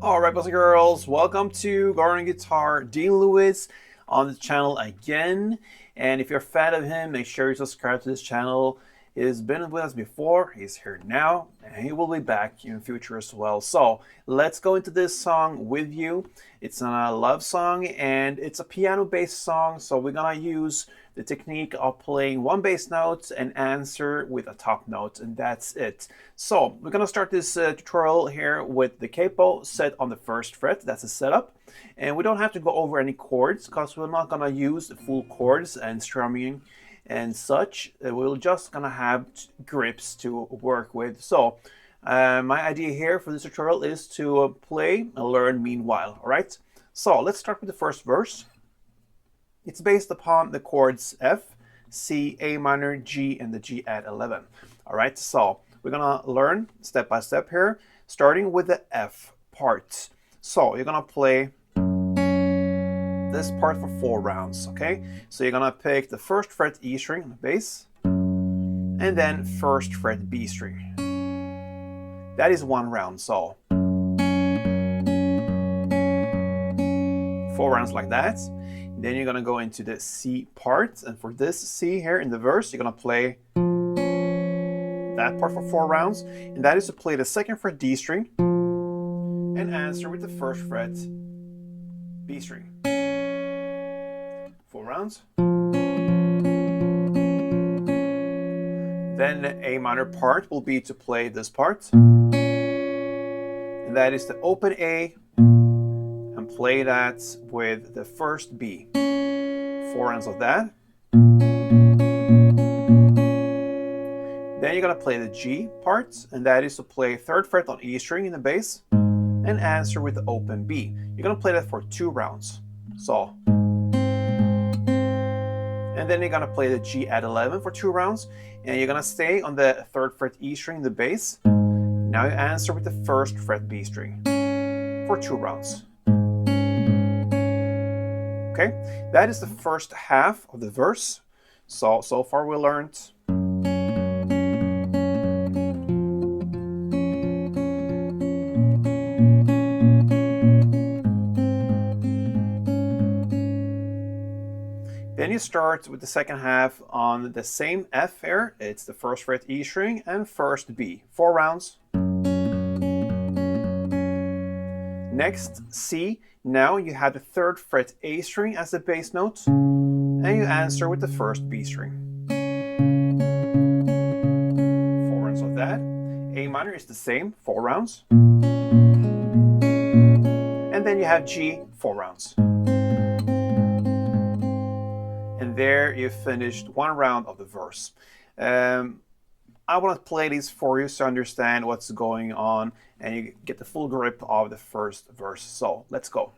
Alright, boys and girls, welcome to Garden Guitar, Dean Lewis on the channel again. And if you're a fan of him, make sure you subscribe to this channel. He's been with us before, he's here now, and he will be back in the future as well. So let's go into this song with you. It's a love song and it's a piano-based song, so we're gonna use the technique of playing one bass note and answer with a top note, and that's it. So we're gonna start this tutorial here with the capo set on the first fret. That's a setup, and we don't have to go over any chords because we're not gonna use the full chords and strumming and such. We're just gonna have grips to work with. So my idea here for this tutorial is to play and learn meanwhile. All right, so let's start with the first verse. It's based upon the chords F, C, A minor, G, and the G add 11. All right, so we're gonna learn step by step here, starting with the F part. So you're gonna play this part for 4 rounds, okay? So you're gonna pick the first fret E string on the bass, and then first fret B string. That is 1 round, so 4 rounds like that. Then you're gonna go into the C part, and for this C here in the verse, you're gonna play that part for 4 rounds, and that is to play the second fret D string and answer with the first fret B string. 4 rounds. Then the A minor part will be to play this part, and that is the open A, and play that with the first B. 4 rounds of that. Then you're gonna play the G part, and that is to play 3rd fret on E string in the bass and answer with the open B. You're gonna play that for 2 rounds. So, and then you're gonna play the G at 11 for 2 rounds, and you're gonna stay on the 3rd fret E string in the bass. Now you answer with the 1st fret B string for 2 rounds. Okay, that is the first half of the verse. So far we learned Then you start with the second half on the same F here. It's the 1st fret E string and 1st B. 4 rounds. Next, C. Now you have the 3rd fret A string as the bass note, and you answer with the 1st B string. 4 rounds of that. A minor is the same, 4 rounds. And then you have G, 4 rounds. And there you finished 1 round of the verse. I want to play these for you so you understand what's going on and you get the full grip of the first verse. So let's go.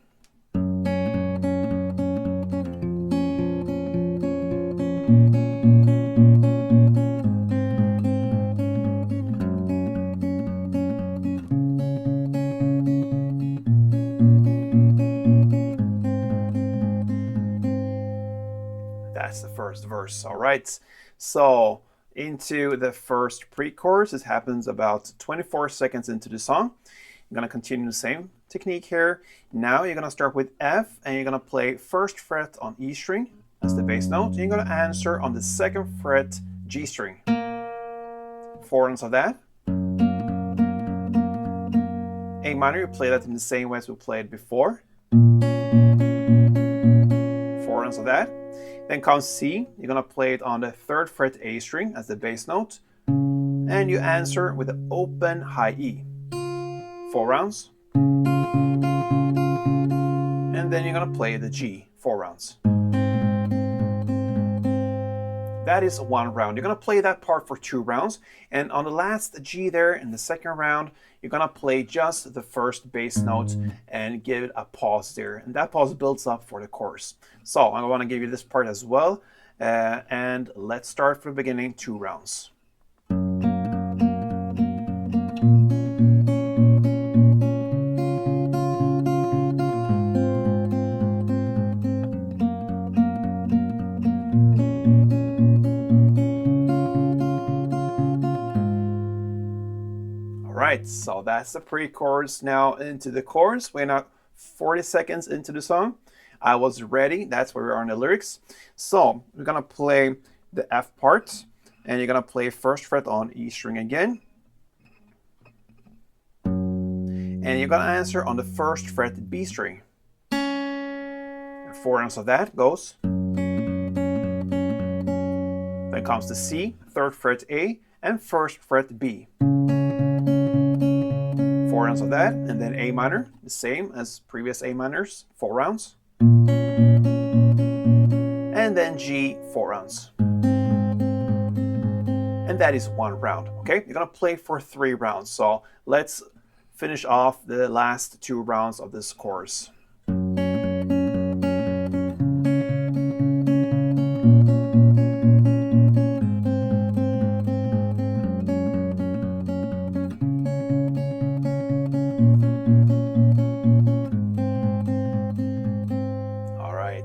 That's the first verse. All right. So into the first pre-chorus. This happens about 24 seconds into the song. I'm going to continue the same technique here. Now you're going to start with F, and you're going to play 1st fret on E string as the bass note. And you're going to answer on the 2nd fret G string. 4 rounds of that. A minor, you play that in the same way as we played before. 4 rounds of that. Then comes C. You're going to play it on the 3rd fret A string as the bass note. And you answer with the open high E. 4 rounds. And then you're going to play the G. 4 rounds. That is one round. You're going to play that part for 2 rounds. And on the last G there in the second round, you're going to play just the first bass note and give it a pause there. And that pause builds up for the chorus. So I want to give you this part as well. And let's start from the beginning, 2 rounds. Right, so that's the pre-chorus. Now into the chorus. We're now 40 seconds into the song. I was ready. That's where we are in the lyrics. So we're gonna play the F part, and you're gonna play first fret on E string again, and you're gonna answer on the first fret B string. And 4 rounds of that goes. Then comes the C, third fret A, and first fret B. 4 rounds of that, and then A minor, the same as previous A minors, 4 rounds. And then G, 4 rounds. And that is 1 round, okay? You're gonna play for 3 rounds. So let's finish off the last 2 rounds of this chorus.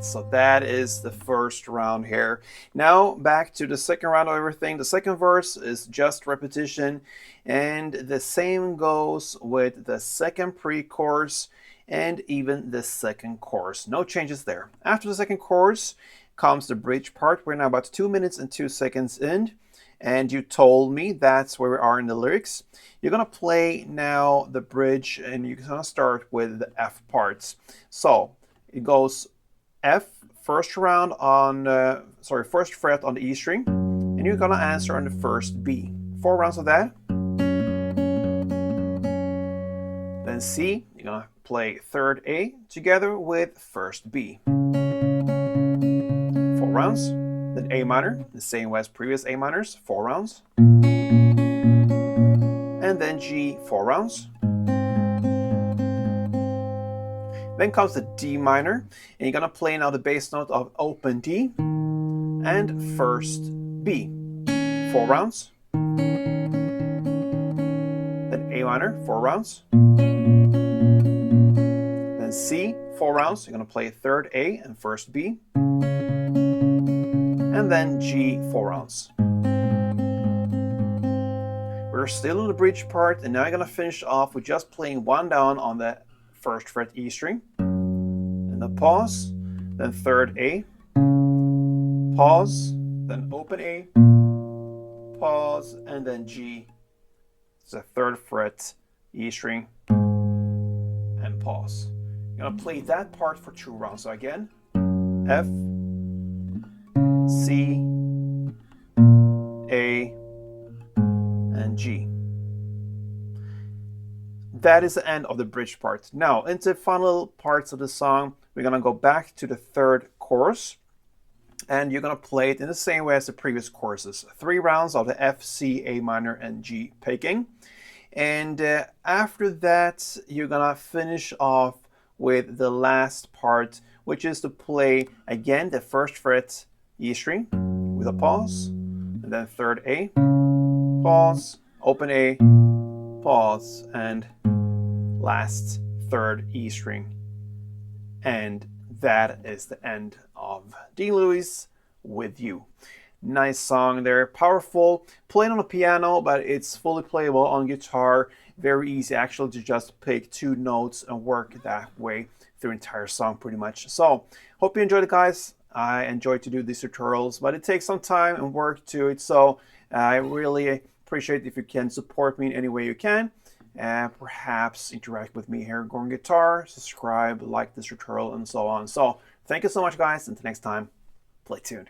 So that is the first round here. Now back to the second round of everything. The second verse is just repetition, and the same goes with the second pre-chorus and even the second chorus. No changes there. After the second chorus comes the bridge part. We're now about 2 minutes and 2 seconds in, and you told me that's where we are in the lyrics. You're gonna play now the bridge, and you're gonna start with the F parts. So it goes F, first round on, first fret on the E string, and you're gonna answer on the first B. 4 rounds of that. Then C, you're gonna play third A together with first B. 4 rounds. Then A minor, the same way as previous A minors, 4 rounds. And then G, 4 rounds. Then comes the D minor, and you're gonna play now the bass note of open D and first B. 4 rounds. Then A minor, 4 rounds. Then C, 4 rounds. You're gonna play third A and first B. And then G, 4 rounds. We're still in the bridge part, and now you're gonna finish off with just playing 1 down on the first fret E string, and the pause, then third A, pause, then open A, pause, and then G. It's a third fret E string, and pause. You're gonna play that part for 2 rounds. So again, F, C, A, and G. That is the end of the bridge part. Now, into the final parts of the song, we're gonna go back to the third chorus, and you're gonna play it in the same way as the previous choruses. 3 rounds of the F, C, A minor, and G picking. And after that, you're gonna finish off with the last part, which is to play again the first fret E string with a pause, and then third A, pause, open A, pause, and last third E string. And that is the end of Dean Lewis With You. Nice song there, powerful, playing on the piano, but it's fully playable on guitar. Very easy actually to just pick 2 notes and work that way through the entire song pretty much. So hope you enjoyed it, guys. I enjoy to do these tutorials, but it takes some time and work to it. So I really appreciate if you can support me in any way you can, and perhaps interact with me here at Goran Guitar, subscribe, like this tutorial, and so on. So thank you so much, guys. Until next time, play tuned.